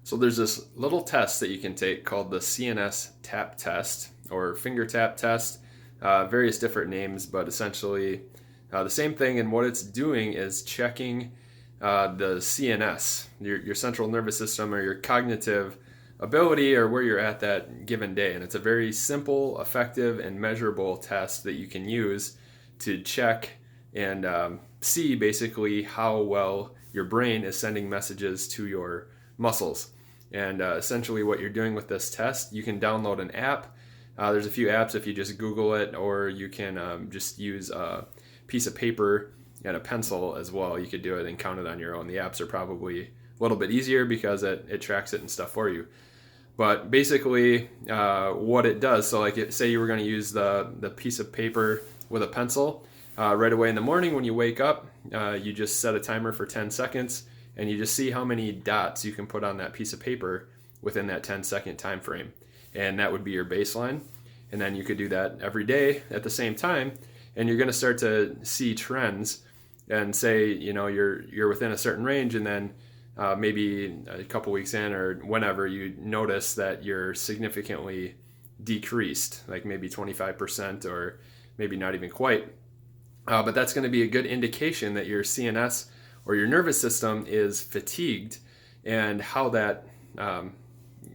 So there's this little test that you can take called the CNS Tap Test or finger tap test, various different names, but essentially the same thing. And what it's doing is checking the CNS, your central nervous system, or your cognitive ability, or where you're at that given day. And it's a very simple, effective, and measurable test that you can use to check and see basically how well your brain is sending messages to your muscles. And essentially, what you're doing with this test, you can download an app. There's a few apps if you just Google it, or you can just use a piece of paper and a pencil as well. You could do it and count it on your own. The apps are probably a little bit easier because it tracks it and stuff for you. But basically, what it does, so like say you were going to use the piece of paper with a pencil, right away in the morning when you wake up, you just set a timer for 10 seconds, and you just see how many dots you can put on that piece of paper within that 10-second time frame. And that would be your baseline. And then you could do that every day at the same time, and you're going to start to see trends and say, you're within a certain range, and then maybe a couple weeks in or whenever you notice that you're significantly decreased, like maybe 25% or maybe not even quite. But that's going to be a good indication that your CNS or your nervous system is fatigued, and how that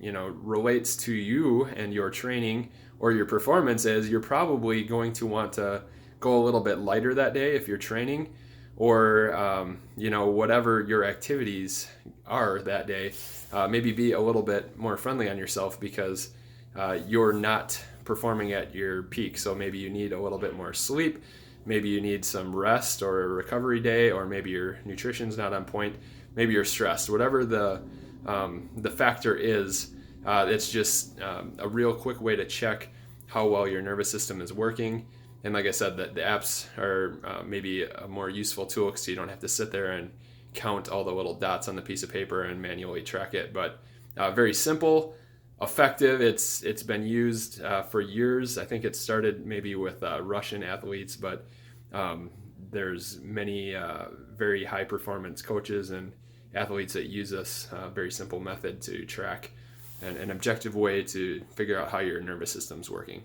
relates to you and your training or your performance is you're probably going to want to go a little bit lighter that day if you're training, or whatever your activities are that day, maybe be a little bit more friendly on yourself because you're not performing at your peak. So maybe you need a little bit more sleep. Maybe you need some rest or a recovery day, or maybe your nutrition's not on point. Maybe you're stressed. Whatever the factor is, it's just a real quick way to check how well your nervous system is working. And like I said, the apps are maybe a more useful tool because you don't have to sit there and count all the little dots on the piece of paper and manually track it. But very simple, effective. It's been used for years. I think it started maybe with Russian athletes, but there's many very high performance coaches and athletes that use this very simple method to track an objective way to figure out how your nervous system's working.